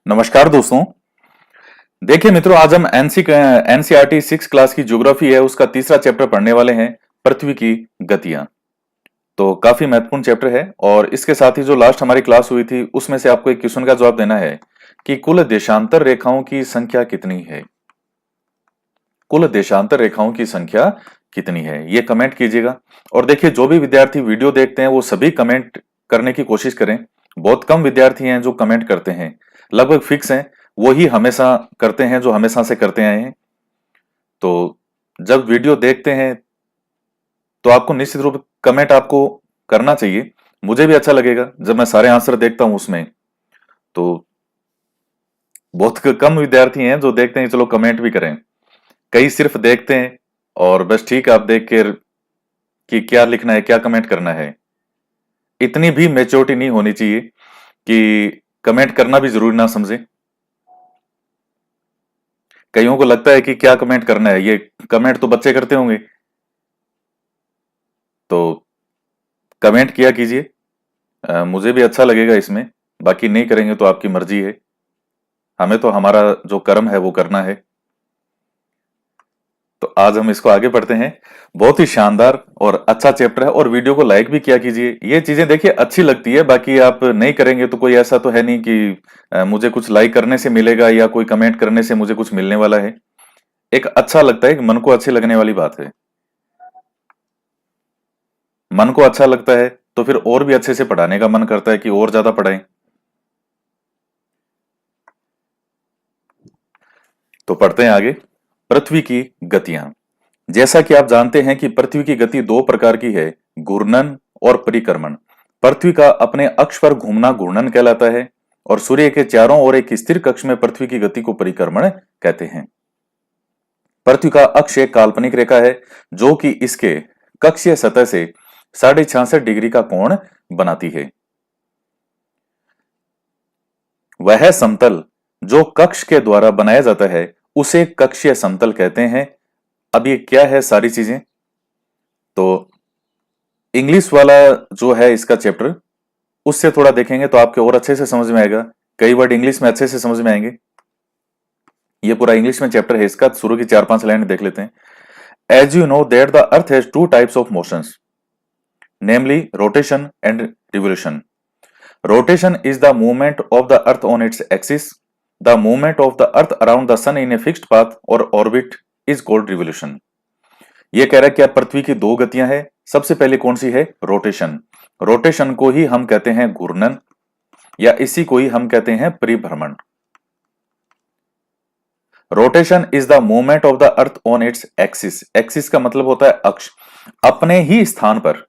नमस्कार दोस्तों। देखिए मित्रों, आज हम एनसीईआरटी 6 क्लास की ज्योग्राफी है उसका तीसरा चैप्टर पढ़ने वाले हैं, पृथ्वी की गतियां। तो काफी महत्वपूर्ण चैप्टर है और इसके साथ ही जो लास्ट हमारी क्लास हुई थी उसमें से आपको एक क्वेश्चन का जवाब देना है कि कुल देशांतर रेखाओं की संख्या कितनी है। कुल देशांतर रेखाओं की संख्या कितनी है, ये कमेंट कीजिएगा। और देखिए, जो भी विद्यार्थी वीडियो देखते हैं वो सभी कमेंट करने की कोशिश करें। बहुत कम विद्यार्थी हैं जो कमेंट करते हैं, लगभग फिक्स हैं, वो ही हमेशा करते हैं जो हमेशा से करते आए हैं। तो जब वीडियो देखते हैं तो आपको निश्चित रूप कमेंट आपको करना चाहिए। मुझे भी अच्छा लगेगा जब मैं सारे आंसर देखता हूं उसमें। तो बहुत कम विद्यार्थी हैं जो देखते हैं चलो कमेंट भी करें, कई सिर्फ देखते हैं और बस ठीक है आप देख कर कि क्या लिखना है क्या कमेंट करना है। इतनी भी मेच्योरिटी नहीं होनी चाहिए कि कमेंट करना भी जरूरी ना समझे। कईयों को लगता है कि क्या कमेंट करना है, ये कमेंट तो बच्चे करते होंगे, तो कमेंट किया कीजिए। मुझे भी अच्छा लगेगा इसमें। बाकी नहीं करेंगे तो आपकी मर्जी है, हमें तो हमारा जो कर्म है वो करना है। तो आज हम इसको आगे पढ़ते हैं। बहुत ही शानदार और अच्छा चैप्टर है और वीडियो को लाइक भी किया कीजिए। ये चीजें देखिए अच्छी लगती है, बाकी आप नहीं करेंगे तो कोई ऐसा तो है नहीं कि मुझे कुछ लाइक करने से मिलेगा या कोई कमेंट करने से मुझे कुछ मिलने वाला है। एक अच्छा लगता है कि मन को अच्छी लगने वाली बात है। मन को अच्छा लगता है तो फिर और भी अच्छे से पढ़ाने का मन करता है कि और ज्यादा पढ़ाएं। तो पढ़ते हैं आगे। पृथ्वी की गतियां। जैसा कि आप जानते हैं कि पृथ्वी की गति दो प्रकार की है, घूर्णन और परिक्रमण। पृथ्वी का अपने अक्ष पर घूमना घूर्णन कहलाता है और सूर्य के चारों ओर एक स्थिर कक्ष में पृथ्वी की गति को परिक्रमण कहते हैं। पृथ्वी का अक्ष एक काल्पनिक रेखा है जो कि इसके कक्षीय सतह से 66.5 डिग्री का कोण बनाती है। वह समतल जो कक्ष के द्वारा बनाया जाता है उसे कक्षीय समतल कहते हैं। अब ये क्या है सारी चीजें, तो इंग्लिश वाला जो है इसका चैप्टर उससे थोड़ा देखेंगे तो आपके और अच्छे से समझ में आएगा। कई वर्ड इंग्लिश में अच्छे से समझ में आएंगे। ये पूरा इंग्लिश में चैप्टर है इसका, शुरू की 4-5 लाइन देख लेते हैं। As you know that the earth has two types of motions, namely rotation and revolution. Rotation is the movement of the earth on its axis. The movement of the earth around the sun in a fixed path or orbit is called revolution. ये कह रहा है कि पृथ्वी की दो गतियां हैं। सबसे पहले कौन सी है? रोटेशन। रोटेशन को ही हम कहते हैं घूर्णन या इसी को ही हम कहते हैं परिभ्रमण। Rotation is the movement of the earth on its axis. Axis का मतलब होता है अक्ष। अपने ही स्थान पर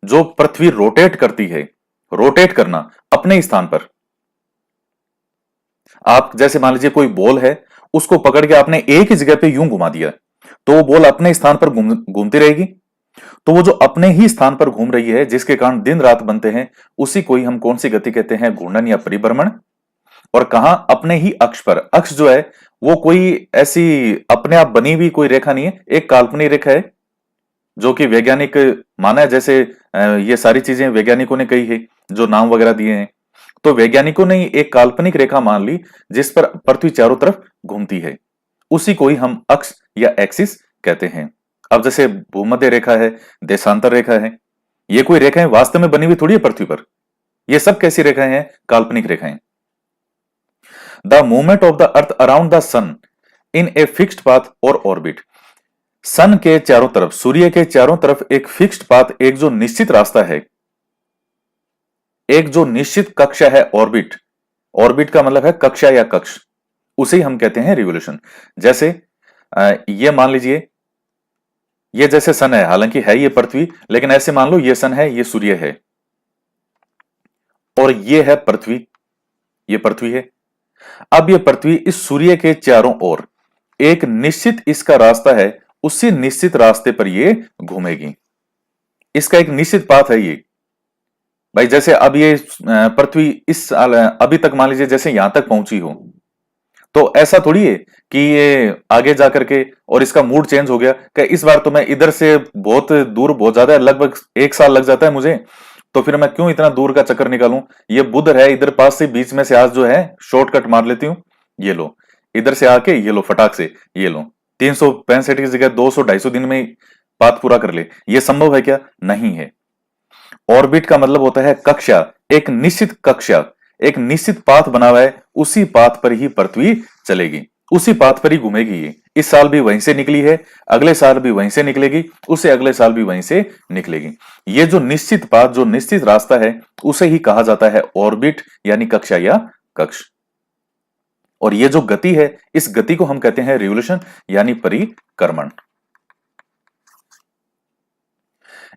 जो पृथ्वी रोटेट करती है, रोटेट करना अपने ही स्थान पर। आप जैसे मान लीजिए कोई बॉल है, उसको पकड़ के आपने एक ही जगह पे यूं घुमा दिया तो वो बॉल अपने स्थान पर घूमती रहेगी। तो वो जो अपने ही स्थान पर घूम रही है जिसके कारण दिन रात बनते हैं, उसी को ही हम कौन सी गति कहते हैं? घूर्णन या परिभ्रमण। और कहा? अपने ही अक्ष पर। अक्ष जो है वो कोई ऐसी अपने आप बनी हुई कोई रेखा नहीं है, एक काल्पनिक रेखा है जो कि वैज्ञानिक माना है। जैसे ये सारी चीजें वैज्ञानिकों ने कही है, जो नाम वगैरह दिए हैं, तो वैज्ञानिकों ने एक काल्पनिक रेखा मान ली जिस पर पृथ्वी चारों तरफ घूमती है, उसी को ही हम अक्ष या एक्सिस कहते हैं। अब जैसे भूमध्य रेखा है, देशांतर रेखा है, ये कोई रेखाएं वास्तव में बनी हुई थोड़ी है पृथ्वी पर। ये सब कैसी रेखाएं हैं? काल्पनिक रेखाएं। The movement of the earth around the sun in a fixed path और ऑर्बिट। सन के चारों तरफ, सूर्य के चारों तरफ एक फिक्स्ड पाथ, एक जो निश्चित रास्ता है, एक जो निश्चित कक्षा है ऑर्बिट। ऑर्बिट का मतलब है कक्षा या कक्ष, उसे ही हम कहते हैं रिवोल्यूशन। जैसे ये मान लीजिए ये जैसे सन है, हालांकि है ये पृथ्वी, लेकिन ऐसे मान लो ये सन है, ये सूर्य है और ये है पृथ्वी, ये पृथ्वी है। अब ये पृथ्वी इस सूर्य के चारों ओर एक निश्चित इसका रास्ता है, उसी निश्चित रास्ते पर ये घूमेगी। इसका एक निश्चित पाथ है ये भाई। जैसे अब ये पृथ्वी इस अभी तक मान लीजिए जैसे यहां तक पहुंची हो, तो ऐसा थोड़ी है कि ये आगे जाकर के और इसका मूड चेंज हो गया कि इस बार तो मैं इधर से बहुत दूर, बहुत ज्यादा, लगभग 1 साल लग जाता है मुझे, तो फिर मैं क्यों इतना दूर का चक्कर निकालूं? ये बुध है इधर पास से, बीच में से आज जो है शॉर्टकट मार लेती हूँ। ये लो, इधर से आके ये लो फटाक से, ये लो 365 की जगह 200-250 दिन में ही पाथ पूरा कर ले। ये संभव है क्या? नहीं है। ऑर्बिट का मतलब होता है कक्षा, एक निश्चित कक्षा, एक निश्चित पाथ बना हुआ है, उसी पाथ पर ही पृथ्वी चलेगी, उसी पाथ पर ही घूमेगी। ये इस साल भी वहीं से निकली है, अगले साल भी वहीं से निकलेगी, उससे अगले साल भी वहीं से निकलेगी। ये जो निश्चित पाथ, जो निश्चित रास्ता है, उसे ही कहा जाता है ऑर्बिट, यानी कक्षा या कक्ष। और ये जो गति है, इस गति को हम कहते हैं रिवोल्यूशन, यानी परिक्रमण।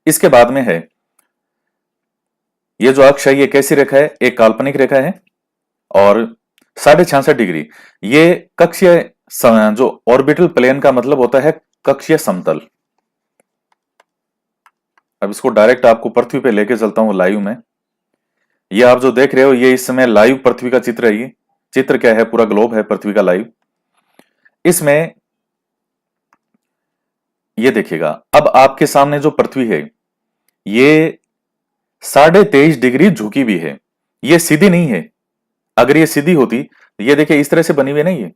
इसके बाद में है ये जो अक्ष है, ये कैसी रेखा है? एक काल्पनिक रेखा है और 66.5 डिग्री। ये कक्षीय जो ऑर्बिटल प्लेन का मतलब होता है कक्षीय समतल। अब इसको डायरेक्ट आपको पृथ्वी पे लेके चलता हूं लाइव में। ये आप जो देख रहे हो, ये इस समय लाइव पृथ्वी का चित्र है। ये चित्र क्या है? पूरा ग्लोब है पृथ्वी का लाइव। इसमें ये देखिएगा, अब आपके सामने जो पृथ्वी है, ये 23.5 डिग्री झुकी हुई है। ये सीधी नहीं है। अगर ये सीधी होती, ये देखिए इस तरह से बनी हुई है ना,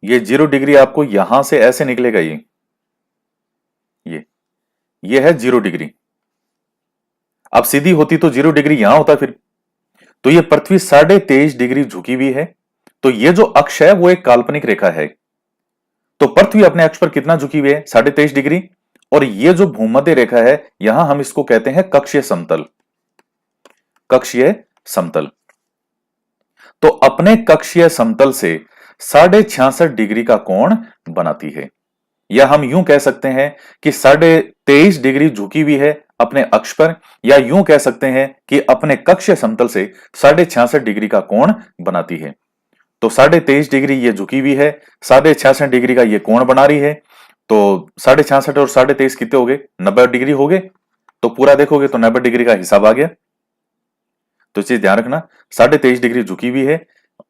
ये 0 डिग्री आपको यहां से ऐसे निकलेगा। ये ये है 0 डिग्री। अब सीधी होती तो 0 डिग्री यहां होता फिर। तो ये पृथ्वी 23.5 डिग्री झुकी हुई है। तो ये जो अक्ष है वो एक काल्पनिक रेखा है। तो पृथ्वी अपने अक्ष पर कितना झुकी हुई है? 23.5 डिग्री। और ये जो भूमध्य रेखा है, यहां हम इसको कहते हैं कक्षीय समतल। कक्षीय समतल। तो अपने कक्षीय समतल से 66.5 डिग्री का कोण बनाती है। या हम यूं कह सकते हैं कि 23.5 डिग्री झुकी हुई है अपने अक्ष पर, या यूं कह सकते हैं कि अपने कक्षीय समतल से 66.5 डिग्री का कोण बनाती है। तो 23.5 डिग्री ये झुकी हुई है, 66.5 डिग्री का ये कोण बना रही है। तो 66.5 और 23.5 कितने हो गए? 90 डिग्री हो गए। तो पूरा देखोगे तो 90 डिग्री का हिसाब आ गया। तो चीज ध्यान रखना, 23.5 डिग्री झुकी हुई है।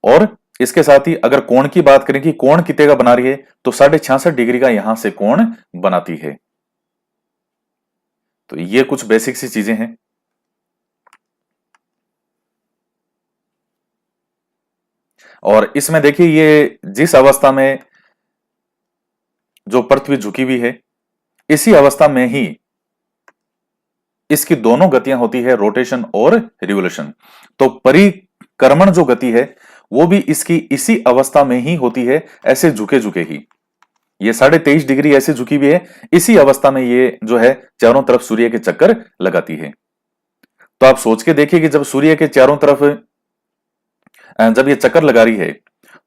और इसके साथ ही अगर कोण की बात करें कि कोण कितने का बना रही है, तो 66.5 डिग्री का यहां से कोण बनाती है। तो ये कुछ बेसिक सी चीजें हैं। और इसमें देखिए, ये जिस अवस्था में जो पृथ्वी झुकी हुई है, इसी अवस्था में ही इसकी दोनों गतियां होती है, रोटेशन और रिवोल्यूशन। तो परिक्रमण जो गति है, वो भी इसकी इसी अवस्था में ही होती है, ऐसे झुके झुके ही। ये 23.5 डिग्री ऐसे झुकी हुई है, इसी अवस्था में ये जो है चारों तरफ सूर्य के चक्कर लगाती है। तो आप सोच के देखिए कि जब सूर्य के चारों तरफ जब ये चक्कर लगा रही है,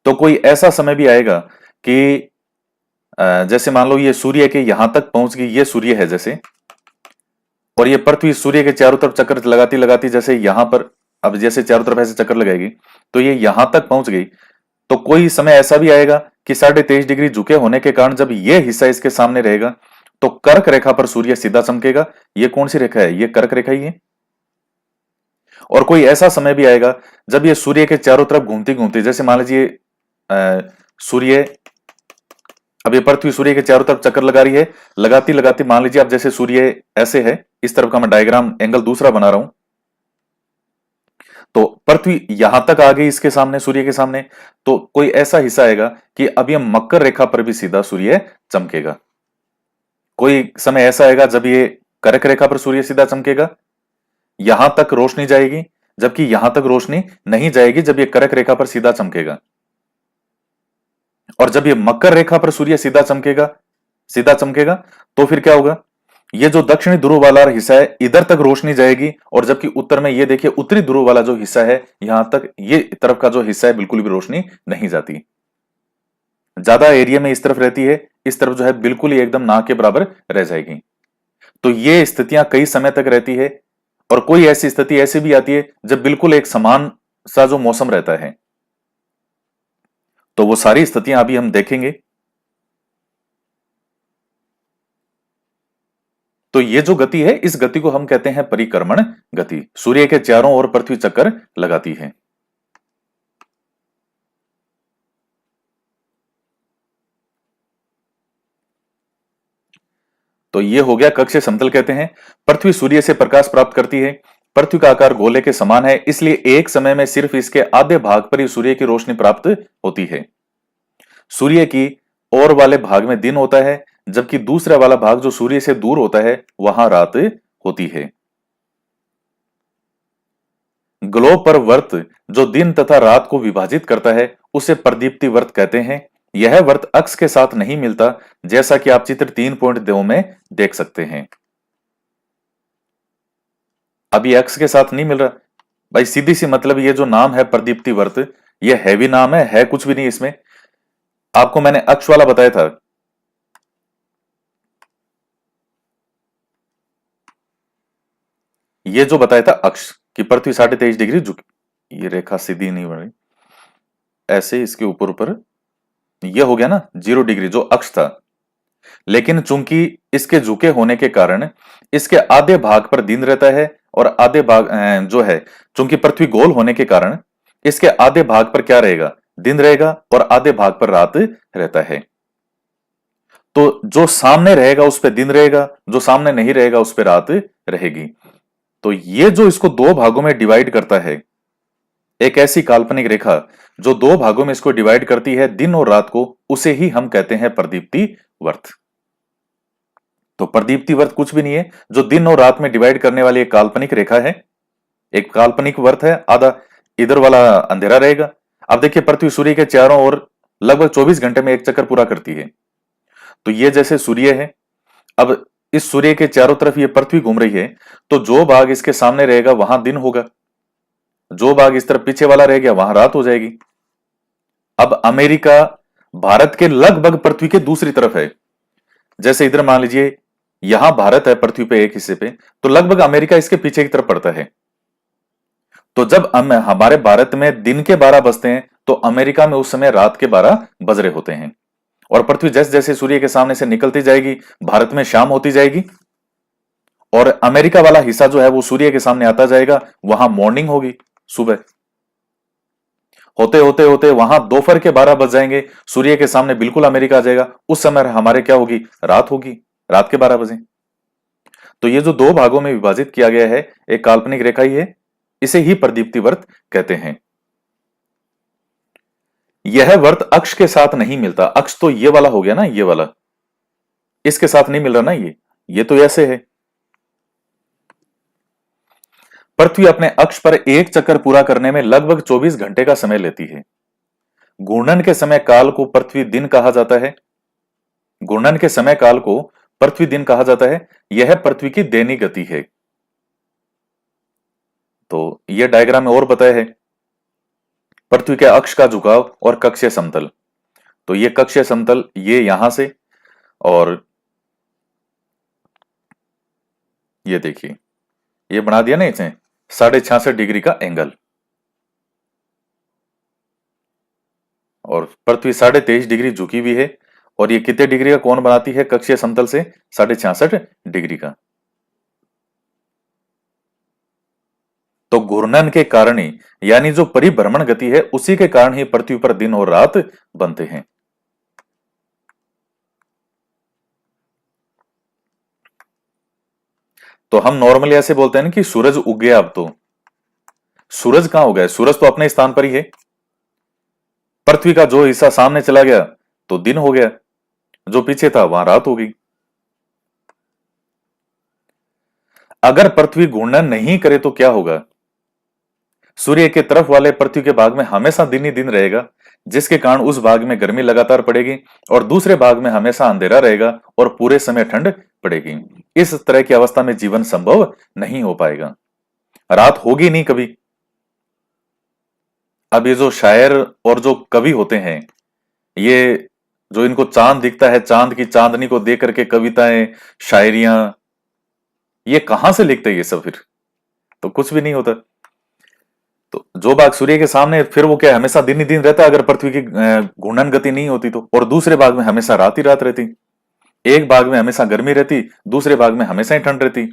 तो कोई ऐसा समय भी आएगा कि जैसे मान लो ये सूर्य के यहां तक पहुंच गई, ये सूर्य है जैसे, और ये पृथ्वी सूर्य के चारों तरफ चक्कर लगाती लगाती जैसे यहां पर, अब जैसे चारों तरफ ऐसे चक्कर लगाएगी, तो ये यहां तक पहुंच गई। तो कोई समय ऐसा भी आएगा कि 23.5 डिग्री झुके होने के कारण जब ये हिस्सा इसके सामने रहेगा, तो कर्क रेखा पर सूर्य सीधा चमकेगा। ये कौन सी रेखा है? ये कर्क रेखा ही है। और कोई ऐसा समय भी आएगा जब ये सूर्य के चारों तरफ घूमती घूमती, जैसे मान लीजिए सूर्य, अब ये पृथ्वी सूर्य के चारों तरफ चक्कर लगा रही है, लगाती लगाती मान लीजिए अब जैसे सूर्य ऐसे है, इस तरफ का मैं डायग्राम एंगल दूसरा बना रहा हूं, तो पृथ्वी यहां तक आ गई इसके सामने, सूर्य के सामने। तो कोई ऐसा हिस्सा आएगा कि अब ये मकर रेखा पर भी सीधा सूर्य चमकेगा। कोई समय ऐसा आएगा जब ये कर्क रेखा पर सूर्य सीधा चमकेगा, यहां तक रोशनी जाएगी, जबकि यहां तक रोशनी नहीं जाएगी जब ये कर्क रेखा पर सीधा चमकेगा। और जब ये मकर रेखा पर सूर्य सीधा चमकेगा, तो फिर क्या होगा? ये जो दक्षिणी ध्रुव वाला हिस्सा है, इधर तक रोशनी जाएगी, और जबकि उत्तर में ये देखिए उत्तरी ध्रुव वाला जो हिस्सा है, यहां तक ये तरफ का जो हिस्सा है बिल्कुल भी रोशनी नहीं जाती। ज्यादा एरिया में इस तरफ रहती है, इस तरफ जो है बिल्कुल ही एकदम ना के बराबर रह जाएगी। तो ये स्थितियां कई समय तक रहती है। और कोई ऐसी स्थिति ऐसी भी आती है जब बिल्कुल एक समान सा जो मौसम रहता है। तो वो सारी स्थितियां अभी हम देखेंगे। तो ये जो गति है, इस गति को हम कहते हैं परिक्रमण गति। सूर्य के चारों ओर पृथ्वी चक्कर लगाती है। तो ये हो गया कक्षीय समतल कहते हैं। पृथ्वी सूर्य से प्रकाश प्राप्त करती है। पृथ्वी का आकार गोले के समान है, इसलिए एक समय में सिर्फ इसके आधे भाग पर ही सूर्य की रोशनी प्राप्त होती है। सूर्य की ओर वाले भाग में दिन होता है, जबकि दूसरा वाला भाग जो सूर्य से दूर होता है वहां रात होती है। ग्लोब पर वर्त जो दिन तथा रात को विभाजित करता है उसे प्रदीप्ति वर्त कहते हैं। यह वर्त अक्ष के साथ नहीं मिलता, जैसा कि आप चित्र 3.2 में देख सकते हैं। अब ये अक्ष के साथ नहीं मिल रहा भाई, सीधी सी मतलब ये जो नाम है प्रदीप्ति वर्त, ये हैवी नाम है कुछ भी नहीं इसमें। आपको मैंने अक्ष वाला बताया था, ये जो बताया था अक्ष कि पृथ्वी 23.5 डिग्री झुकी, ये रेखा सीधी नहीं बन रही, ऐसे इसके ऊपर ऊपर ये हो गया ना 0 डिग्री जो अक्ष था। लेकिन चूंकि इसके झुके होने के कारण इसके आधे भाग पर दिन रहता है और आधे भाग जो है, चूंकि पृथ्वी गोल होने के कारण इसके आधे भाग पर क्या रहेगा, दिन रहेगा, और आधे भाग पर रात रहता है। तो जो सामने रहेगा उस पर दिन रहेगा, जो सामने नहीं रहेगा उस पर रात रहेगी। तो ये जो इसको दो भागों में डिवाइड करता है, एक ऐसी काल्पनिक रेखा जो दो भागों में इसको डिवाइड करती है दिन और रात को, उसे ही हम कहते हैं प्रदीप्ति वर्त। तो प्रदीप्ति वर्त कुछ भी नहीं है, जो दिन और रात में डिवाइड करने वाली एक काल्पनिक रेखा है, एक काल्पनिक वर्त है। आधा इधर वाला अंधेरा रहेगा। अब देखिए पृथ्वी सूर्य के चारों ओर लगभग 24 घंटे में एक चक्कर पूरा करती है। तो ये जैसे सूर्य है, अब इस सूर्य के चारों तरफ ये पृथ्वी घूम रही है, तो जो भाग इसके सामने रहेगा वहां दिन होगा, जो भाग इस तरफ पीछे वाला रह गया वहां रात हो जाएगी। अब अमेरिका भारत के लगभग पृथ्वी के दूसरी तरफ है। जैसे इधर मान लीजिए यहां भारत है पृथ्वी पे एक हिस्से पे, तो लगभग अमेरिका इसके पीछे की तरफ पड़ता है। तो जब हमारे भारत में दिन के 12 बजते हैं तो अमेरिका में उस समय रात के 12 बज रहे होते हैं। और पृथ्वी जैसे जैसे सूर्य के सामने से निकलती जाएगी भारत में शाम होती जाएगी, और अमेरिका वाला हिस्सा जो है वो सूर्य के सामने आता जाएगा, वहां मॉर्निंग होगी, सुबह होते होते होते वहां दोपहर के 12 बज जाएंगे, सूर्य के सामने बिल्कुल अमेरिका आ जाएगा, उस समय हमारे क्या होगी, रात होगी, रात के 12 बजे। तो ये जो दो भागों में विभाजित किया गया है एक काल्पनिक रेखा ही है, इसे ही प्रदीप्ति वर्त कहते हैं। यह वर्त अक्ष के साथ नहीं मिलता। अक्ष तो ये वाला हो गया ना, ये वाला इसके साथ नहीं मिल रहा ना, ये तो ऐसे है। पृथ्वी अपने अक्ष पर एक चक्कर पूरा करने में लगभग 24 घंटे का समय लेती है। घूर्णन के समय काल को पृथ्वी दिन कहा जाता है। घूर्णन के समय काल को पृथ्वी दिन कहा जाता है। यह पृथ्वी की दैनिक गति है। तो यह डायग्राम में और बताया है पृथ्वी के अक्ष का झुकाव और कक्षीय समतल। तो ये कक्षीय समतल ये यहां से, और ये देखिए ये बना दिया ना इसने 66.5 डिग्री का एंगल, और पृथ्वी 23.5 डिग्री झुकी हुई है, और ये कितने डिग्री का कोण बनाती है कक्षीय समतल से, 66.5 डिग्री का। तो घूर्णन के कारण ही, यानी जो परिभ्रमण गति है उसी के कारण ही पृथ्वी पर दिन और रात बनते हैं। तो हम नॉर्मली ऐसे बोलते हैं ना कि सूरज उग गया। अब तो सूरज कहां उगा है, सूरज तो अपने स्थान पर ही है। पृथ्वी का जो हिस्सा सामने चला गया तो दिन हो गया, जो पीछे था वहां रात हो गई। अगर पृथ्वी घूर्णन नहीं करे तो क्या होगा, सूर्य के तरफ वाले पृथ्वी के भाग में हमेशा दिन ही दिन रहेगा, जिसके कारण उस भाग में गर्मी लगातार पड़ेगी, और दूसरे भाग में हमेशा अंधेरा रहेगा और पूरे समय ठंड पड़ेगी। इस तरह की अवस्था में जीवन संभव नहीं हो पाएगा, रात होगी नहीं कभी। अब ये जो शायर और जो कवि होते हैं, ये जो इनको चांद दिखता है, चांद की चांदनी को देख करके कविताएं, शायरियां, ये कहां से लिखते हैं ये सब, फिर तो कुछ भी नहीं होता। तो जो भाग सूर्य के सामने फिर वो क्या है, हमेशा दिन ही दिन रहता है अगर पृथ्वी की घूर्णन गति नहीं होती तो, और दूसरे भाग में हमेशा रात ही रात रहती, एक भाग में हमेशा गर्मी रहती, दूसरे भाग में हमेशा ही ठंड रहती।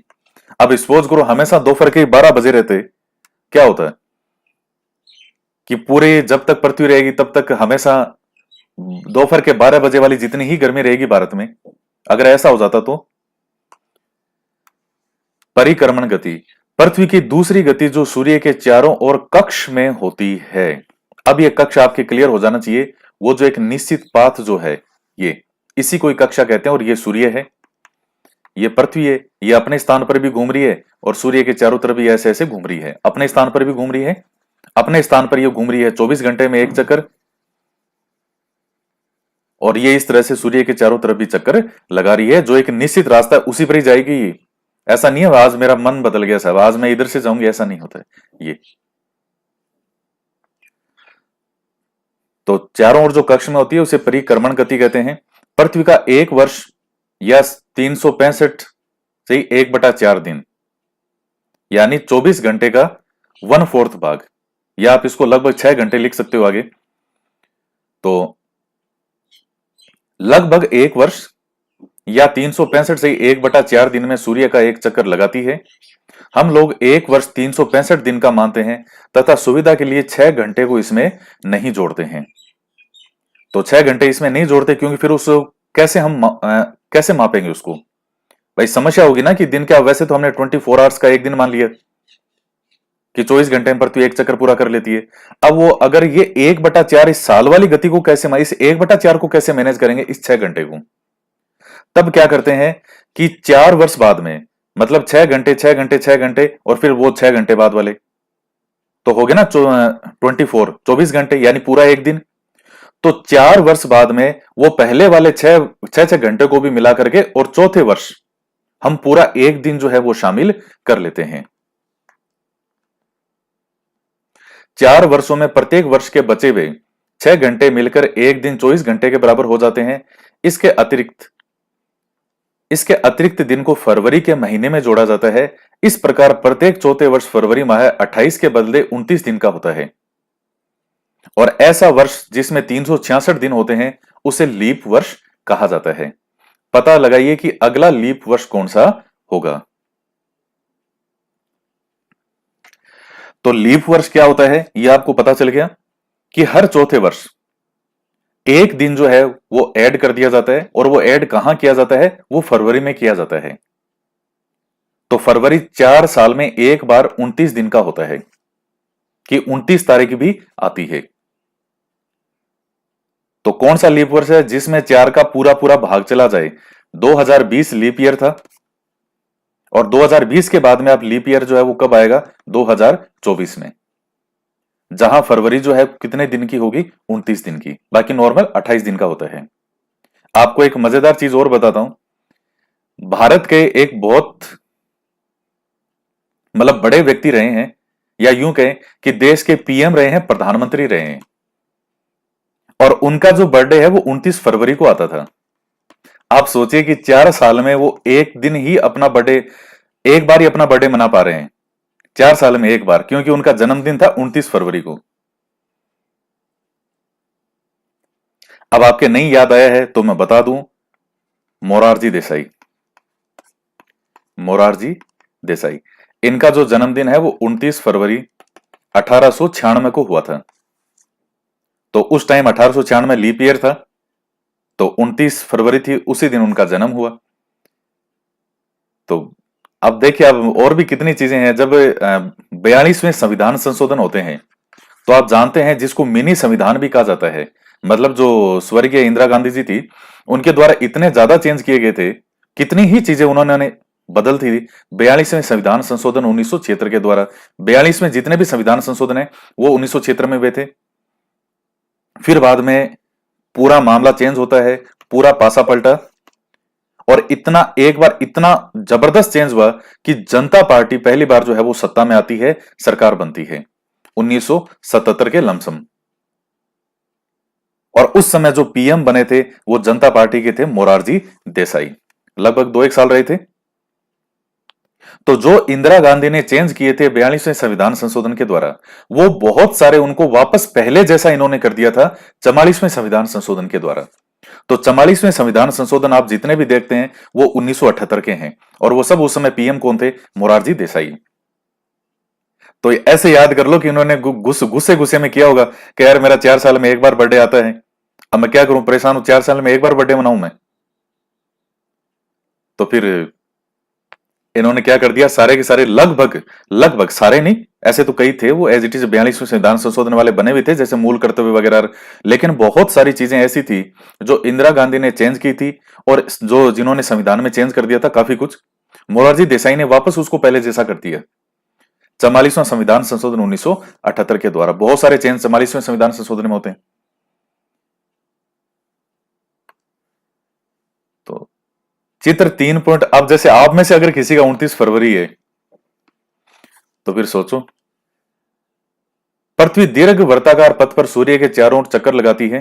अब सपोज करो हमेशा दोपहर के 12 बजे रहते, क्या होता है कि पूरे जब तक पृथ्वी रहेगी तब तक हमेशा दोपहर के 12 बजे वाली जितनी ही गर्मी रहेगी भारत में, अगर ऐसा हो जाता तो परिक्रमण गति, पृथ्वी की दूसरी गति जो सूर्य के चारों ओर कक्ष में होती है। अब ये कक्ष आपके क्लियर हो जाना चाहिए। वो जो एक निश्चित पाथ जो है, ये इसी को कक्षा कहते हैं। और ये सूर्य है, ये पृथ्वी है, ये अपने स्थान पर भी घूम रही है और सूर्य के चारों तरफ भी ऐसे ऐसे घूम रही है। अपने स्थान पर भी घूम रही है, अपने स्थान पर ये घूम रही है 24 घंटे में एक चक्कर, और ये इस तरह से सूर्य के चारों तरफ भी चक्कर लगा रही है। जो एक निश्चित रास्ता है उसी पर ही जाएगी। ऐसा नहीं है आज मेरा मन बदल गया साहब, आज मैं इधर से जाऊंगी, ऐसा नहीं होता है। ये तो चारों ओर जो कक्ष में होती है उसे परिक्रमण गति कहते हैं। पृथ्वी का एक वर्ष या 365 से 1/4 दिन, यानी 24 घंटे का 1/4 भाग, या आप इसको लगभग 6 घंटे लिख सकते हो आगे। तो लगभग एक वर्ष या 365 से 1/4 दिन में सूर्य का एक चक्कर लगाती है। हम लोग एक वर्ष 365 दिन का मानते हैं तथा सुविधा के लिए 6 घंटे को इसमें नहीं जोड़ते हैं। तो 6 घंटे इसमें नहीं जोड़ते क्योंकि फिर उस कैसे हम कैसे मापेंगे उसको? भाई समस्या होगी ना कि दिन क्या, वैसे तो हमने 24 आवर्स का एक दिन मान लिया कि 24 घंटे में पृथ्वी एक चक्कर पूरा कर लेती है। अब वो अगर ये 1/4 इस साल वाली गति को कैसे, इस 1/4 को कैसे मैनेज करेंगे इस 6 घंटे को? तब क्या करते हैं कि 4 वर्ष बाद में, मतलब 6 घंटे 6 घंटे 6 घंटे और फिर वो 6 घंटे बाद वाले, तो हो गए ना 24 घंटे, यानी पूरा एक दिन। तो 4 वर्ष बाद में वो पहले वाले 6 घंटे को भी मिला करके और चौथे वर्ष हम पूरा एक दिन जो है वो शामिल कर लेते हैं। 4 वर्षों में प्रत्येक वर्ष के बचे हुए 6 घंटे मिलकर एक दिन 24 घंटे के बराबर हो जाते हैं। इसके अतिरिक्त दिन को फरवरी के महीने में जोड़ा जाता है। इस प्रकार प्रत्येक चौथे वर्ष फरवरी माह 28 के बदले 29 दिन का होता है। और ऐसा वर्ष जिसमें 366 दिन होते हैं उसे लीप वर्ष कहा जाता है। पता लगाइए कि अगला लीप वर्ष कौन सा होगा। तो लीप वर्ष क्या होता है यह आपको पता चल गया कि हर चौथे वर्ष एक दिन जो है वो ऐड कर दिया जाता है। और वो ऐड कहां किया जाता है? वो फरवरी में किया जाता है। तो फरवरी 4 साल में एक बार 29 दिन का होता है कि 29 तारीख भी आती है। तो कौन सा लीप वर्ष है जिसमें 4 का पूरा पूरा भाग चला जाए? 2020 लीप ईयर था, और 2020 के बाद में अब लीप ईयर जो है वो कब आएगा? 2024 में, जहां फरवरी जो है कितने दिन की होगी? 29 दिन की। बाकी नॉर्मल 28 दिन का होता है। आपको एक मजेदार चीज और बताता हूं। भारत के एक बहुत मतलब बड़े व्यक्ति रहे हैं, या यूं कहें कि देश के पीएम रहे हैं, प्रधानमंत्री रहे हैं, और उनका जो बर्थडे है वो 29 फरवरी को आता था। आप सोचिए कि 4 साल में वो एक दिन ही अपना बर्थडे, एक बार ही अपना बर्थडे मना पा रहे हैं 4 साल में एक बार, क्योंकि उनका जन्मदिन था 29 फरवरी को। अब आपके नहीं याद आया है तो मैं बता दूं, मोरारजी देसाई। मोरारजी देसाई, इनका जो जन्मदिन है वो 29 फरवरी 1896 को हुआ था। तो उस टाइम 1896 लीप ईयर था, तो 29 फरवरी थी, उसी दिन उनका जन्म हुआ। तो अब देखिए, अब और भी कितनी चीजें हैं। जब 42वें संविधान संशोधन होते हैं तो आप जानते हैं जिसको मिनी संविधान भी कहा जाता है। मतलब जो स्वर्गीय इंदिरा गांधी जी थी, उनके द्वारा इतने ज्यादा चेंज किए गए थे, कितनी ही चीजें उन्होंने बदल थी। 42वें संविधान संशोधन 1976 के द्वारा, 42वें जितने भी संविधान संशोधन है वो 1976 में हुए थे। फिर बाद में पूरा मामला चेंज होता है, पूरा पासा पलटा, और इतना एक बार इतना जबरदस्त चेंज हुआ कि जनता पार्टी पहली बार जो है वो सत्ता में आती है, सरकार बनती है 1977 के लमसम। और उस समय जो पीएम बने थे वो जनता पार्टी के थे, मोरारजी देसाई। लगभग 2 एक साल रहे थे। तो जो इंदिरा गांधी ने चेंज किए थे 42वें संविधान संशोधन के द्वारा, वो बहुत सारे उनको वापस पहले जैसा इन्होंने कर दिया था 44वें संविधान संशोधन के द्वारा। तो 44वें संविधान संशोधन आप जितने भी देखते हैं वो 1978 के हैं, और वो सब उस समय पीएम कौन थे? मोरारजी देसाई। तो ऐसे याद कर लो कि इन्होंने गुस्से गुस्से में किया होगा कि यार मेरा 4 साल में एक बार बर्थडे आता है, अब मैं क्या करूं, परेशान हूं, 4 साल में एक बार बर्थडे मनाऊं मैं। तो फिर इन्होंने क्या कर दिया, सारे के सारे, लगभग लगभग सारे नहीं, ऐसे तो कई थे वो एज इट इज 42वें संविधान संशोधन वाले बने हुए थे, जैसे मूल कर्तव्य वगैरह, लेकिन बहुत सारी चीजें ऐसी थी जो इंदिरा गांधी ने चेंज की थी, और जो जिन्होंने संविधान में चेंज कर दिया था काफी कुछ, मोरारजी देसाई ने वापस उसको पहले जैसा कर दिया। 44वां संविधान संशोधन 1978 के द्वारा बहुत सारे चेंज 44वें संविधान संशोधन में होते हैं। तो चित्र 3 पॉइंट, अब जैसे आप में से अगर किसी का 29 फरवरी है तो फिर सोचो, पृथ्वी दीर्घ वर्ताकार पथ पर सूर्य के चारों ओर चक्कर लगाती है।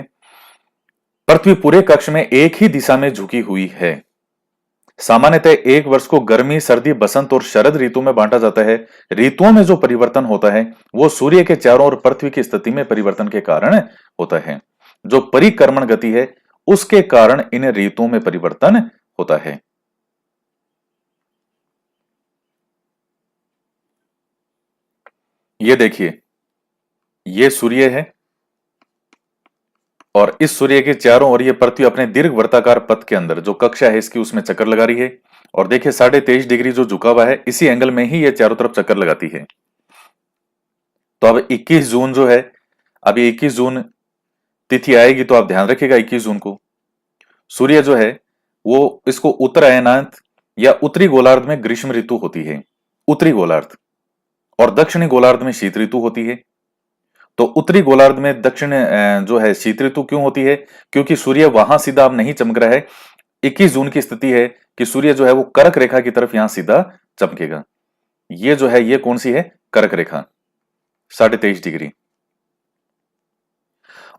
पृथ्वी पूरे कक्ष में एक ही दिशा में झुकी हुई है। सामान्यतः एक वर्ष को गर्मी, सर्दी, बसंत और शरद ऋतु में बांटा जाता है। ऋतुओं में जो परिवर्तन होता है वो सूर्य के चारों ओर पृथ्वी की स्थिति में परिवर्तन के कारण होता है। जो परिक्रमण गति है उसके कारण इन ऋतुओं में परिवर्तन होता है। ये देखिए, ये सूर्य है और इस सूर्य के चारों ओर ये पृथ्वी अपने दीर्घ वर्ताकार पथ के अंदर जो कक्षा है इसकी उसमें चक्कर लगा रही है। और देखिए 23.5 डिग्री जो झुका हुआ है, इसी एंगल में ही ये चारों तरफ चक्कर लगाती है। तो अब 21 जून जो है, अभी 21 जून तिथि आएगी तो आप ध्यान रखिएगा 21 जून को सूर्य जो है वो, इसको उत्तरायणांत या उत्तरी गोलार्ध में ग्रीष्म ऋतु होती है, उत्तरी गोलार्ध, और दक्षिणी गोलार्ध में शीत ऋतु होती है। तो उत्तरी गोलार्ध में दक्षिण जो है शीत ऋतु क्यों होती है, क्योंकि सूर्य वहां सीधा अब नहीं चमक रहा है। 21 जून की स्थिति है कि सूर्य जो है वो कर्क रेखा की तरफ यहां सीधा चमकेगा। ये जो है ये कौन सी है, कर्क रेखा, 23.5 डिग्री।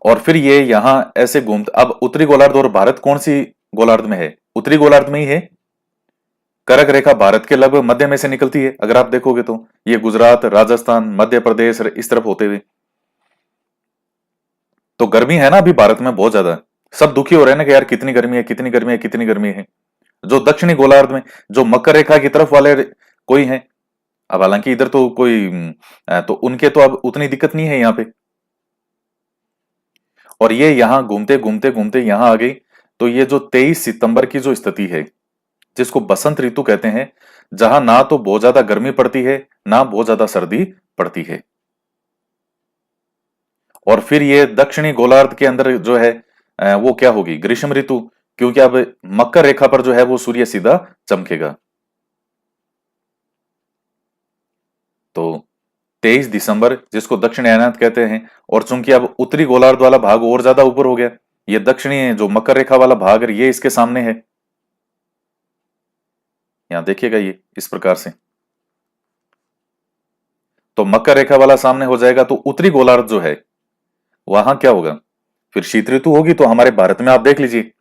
और फिर ये यहां ऐसे घूमता, अब उत्तरी गोलार्ध और भारत कौन सी गोलार्ध में है, उत्तरी गोलार्ध में ही है। कर्क रेखा भारत के लगभग मध्य में से निकलती है, अगर आप देखोगे तो ये गुजरात, राजस्थान, मध्य प्रदेश इस तरफ होते हुए। तो गर्मी है ना अभी भारत में बहुत ज्यादा, सब दुखी हो रहे हैं ना कि यार कितनी गर्मी है, कितनी गर्मी है, कितनी गर्मी है। जो दक्षिणी गोलार्ध में, जो मकर रेखा की तरफ वाले कोई हैं, अब हालांकि इधर तो कोई तो उनके तो अब उतनी दिक्कत नहीं है यहाँ पे। और ये यहाँ घूमते घूमते घूमते यहाँ आ गई। तो ये जो 23 सितंबर की जो स्थिति है जिसको बसंत ऋतु कहते हैं, जहां ना तो बहुत ज्यादा गर्मी पड़ती है ना बहुत ज्यादा सर्दी पड़ती है। और फिर ये दक्षिणी गोलार्ध के अंदर जो है वो क्या होगी, ग्रीष्म ऋतु, क्योंकि अब मकर रेखा पर जो है वो सूर्य सीधा चमकेगा। तो 23 दिसंबर जिसको दक्षिण अयनात कहते हैं, और चूंकि अब उत्तरी गोलार्ध वाला भाग और ज्यादा ऊपर हो गया, ये दक्षिणी जो मकर रेखा वाला भाग है ये इसके सामने है, यहां देखिएगा ये इस प्रकार से। तो मकर रेखा वाला सामने हो जाएगा तो उत्तरी गोलार्ध जो है वहां क्या होगा, फिर शीत ऋतु होगी। तो हमारे भारत में आप देख लीजिए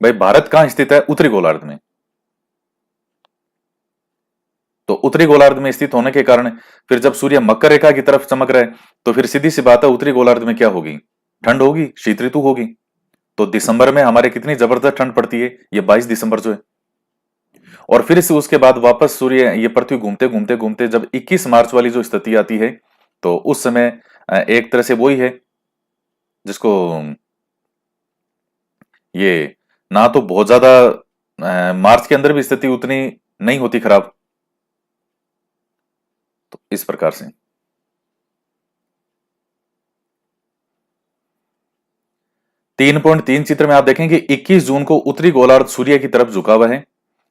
भाई, भारत कहां स्थित है, उत्तरी गोलार्ध में। तो उत्तरी गोलार्ध में स्थित होने के कारण फिर जब सूर्य मकर रेखा की तरफ चमक रहा है तो फिर सीधी सी बात है उत्तरी गोलार्ध में क्या होगी, ठंड होगी, शीत ऋतु होगी। तो दिसंबर में हमारे कितनी जबरदस्त ठंड पड़ती है, ये 22 दिसंबर जो है। और फिर से उसके बाद वापस सूर्य, ये पृथ्वी घूमते घूमते घूमते जब 21 मार्च वाली जो स्थिति आती है तो उस समय एक तरह से वही है जिसको ये, ना तो बहुत ज्यादा मार्च के अंदर भी स्थिति उतनी नहीं होती खराब। तो इस प्रकार से 3.3 चित्र में आप देखेंगे 21 जून को उत्तरी गोलार्ध सूर्य की तरफ झुका हुआ है।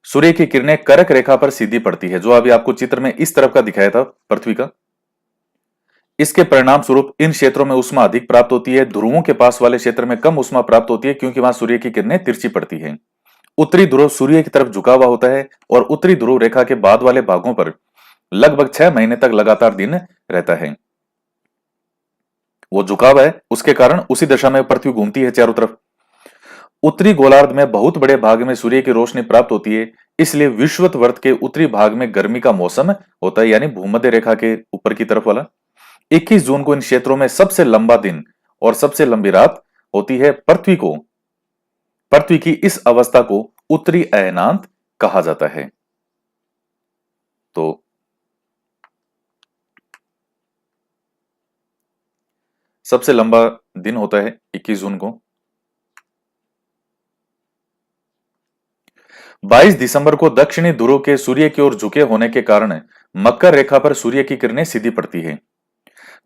सूर्य की किरणें कर्क रेखा पर सीधी पड़ती है, जो अभी आपको चित्र में इस तरफ का दिखाया था पृथ्वी का। इसके परिणाम स्वरूप इन क्षेत्रों में उष्मा अधिक प्राप्त होती है, ध्रुवों के पास वाले क्षेत्र में कम उष्मा प्राप्त होती है क्योंकि वहां सूर्य की किरणें तिरछी पड़ती है। उत्तरी ध्रुव सूर्य की तरफ झुका हुआ होता है और उत्तरी ध्रुव रेखा के बाद वाले भागों पर लगभग 6 महीने तक लगातार दिन रहता है। वो झुका हुआ है उसके कारण उसी दशा में पृथ्वी घूमती है चारों तरफ। उत्तरी गोलार्ध में बहुत बड़े भाग में सूर्य की रोशनी प्राप्त होती है, इसलिए विषुवत वर्त के उत्तरी भाग में गर्मी का मौसम होता है, यानी भूमध्य रेखा के ऊपर की तरफ वाला। 21 जून को इन क्षेत्रों में सबसे लंबा दिन और सबसे लंबी रात होती है। पृथ्वी की इस अवस्था को उत्तरी अयनांत कहा जाता है। तो सबसे लंबा दिन होता है 21 जून को। 22 दिसंबर को दक्षिणी ध्रुव के सूर्य की ओर झुके होने के कारण मकर रेखा पर सूर्य की किरणें सीधी पड़ती है।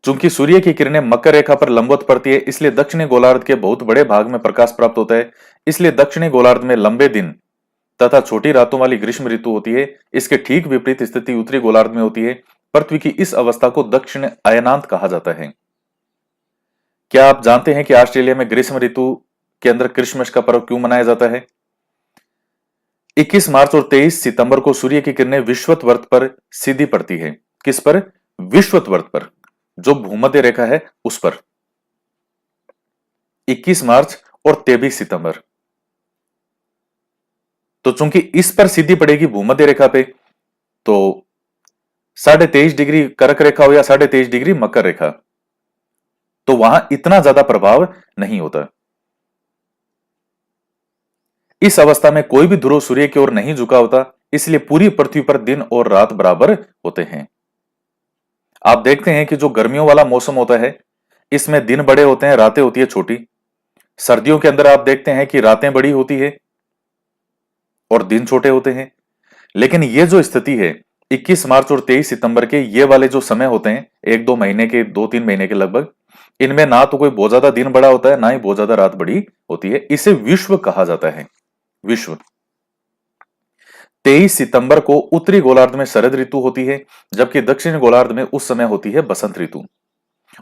चूंकि सूर्य की किरणें मकर रेखा पर लंबवत पड़ती है, इसलिए दक्षिणी गोलार्ध के बहुत बड़े भाग में प्रकाश प्राप्त होता है। इसलिए दक्षिणी गोलार्ध में लंबे दिन तथा छोटी रातों वाली ग्रीष्म ऋतु होती है। इसके ठीक विपरीत स्थिति उत्तरी गोलार्ध में होती है। पृथ्वी की इस अवस्था को दक्षिण अयनांत कहा जाता है। क्या आप जानते हैं कि ऑस्ट्रेलिया में ग्रीष्म ऋतु के अंदर क्रिसमस का पर्व क्यों मनाया जाता है? 21 मार्च और 23 सितंबर को सूर्य की किरणें विषुवत वृत्त पर सीधी पड़ती है। किस पर? विषुवत वृत्त पर, जो भूमध्य रेखा है उस पर। 21 मार्च और 23 सितंबर। तो चूंकि इस पर सीधी पड़ेगी भूमध्य रेखा पे, तो 23.5 डिग्री कर्क रेखा हो या 23.5 डिग्री मकर रेखा, तो वहां इतना ज्यादा प्रभाव नहीं होता। इस अवस्था में कोई भी ध्रुव सूर्य की ओर नहीं झुका होता, इसलिए पूरी पृथ्वी पर दिन और रात बराबर होते हैं। आप देखते हैं कि जो गर्मियों वाला मौसम होता है, इसमें दिन बड़े होते हैं, रातें होती है छोटी। सर्दियों के अंदर आप देखते हैं कि रातें बड़ी होती है और दिन छोटे होते हैं। लेकिन ये जो स्थिति है 21 मार्च और 23 सितंबर के, ये वाले जो समय होते हैं, 1-2 महीने के, 2-3 महीने के लगभग, इनमें ना तो कोई बहुत ज्यादा दिन बड़ा होता है, ना ही बहुत ज्यादा रात बड़ी होती है। इसे विश्व कहा जाता है, विश्व। 23 सितंबर को उत्तरी गोलार्ध में शरद ऋतु होती है, जबकि दक्षिणी गोलार्ध में उस समय होती है बसंत ऋतु।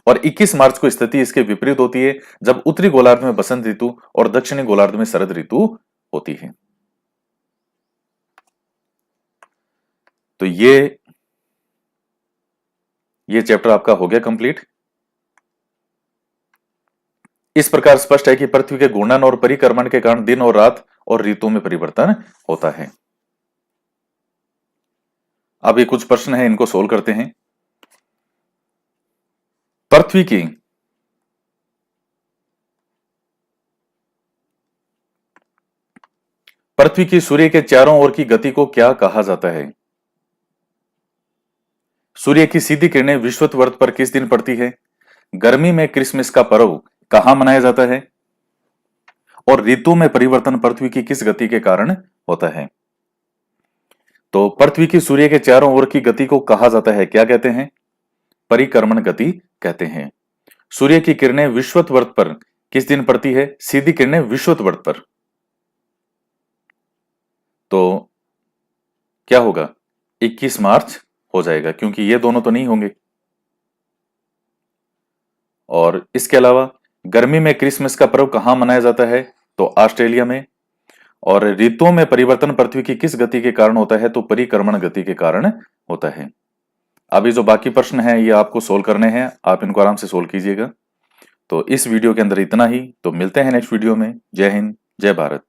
और 21 मार्च को स्थिति इसके विपरीत होती है, जब उत्तरी गोलार्ध में बसंत ऋतु और दक्षिणी गोलार्ध में शरद ऋतु होती है। तो ये चैप्टर आपका हो गया कंप्लीट। इस प्रकार स्पष्ट है कि पृथ्वी के घूर्णन और परिक्रमण के कारण दिन और रात और ऋतुओं में परिवर्तन होता है। अभी कुछ प्रश्न है, इनको सोल्व करते हैं। पृथ्वी की सूर्य के चारों ओर की गति को क्या कहा जाता है? सूर्य की सीधी किरणें विषुवत वृत्त पर किस दिन पड़ती है? गर्मी में क्रिसमस का पर्व कहां मनाया जाता है? और ऋतु में परिवर्तन पृथ्वी की किस गति के कारण होता है? तो पृथ्वी की सूर्य के चारों ओर की गति को कहा जाता है, क्या कहते हैं? परिक्रमण गति कहते हैं। सूर्य की किरणें विषुवत वृत्त पर किस दिन पड़ती है? सीधी किरणें विषुवत वृत्त पर। तो क्या होगा? 21 मार्च हो जाएगा, क्योंकि ये दोनों तो नहीं होंगे। और इसके अलावा गर्मी में क्रिसमस का पर्व कहां मनाया जाता है? तो ऑस्ट्रेलिया में। और ऋतुओं में परिवर्तन पृथ्वी की किस गति के कारण होता है? तो परिक्रमण गति के कारण होता है। अभी जो बाकी प्रश्न हैं ये आपको सोल्व करने हैं, आप इनको आराम से सोल्व कीजिएगा। तो इस वीडियो के अंदर इतना ही। तो मिलते हैं नेक्स्ट वीडियो में। जय हिंद, जय भारत।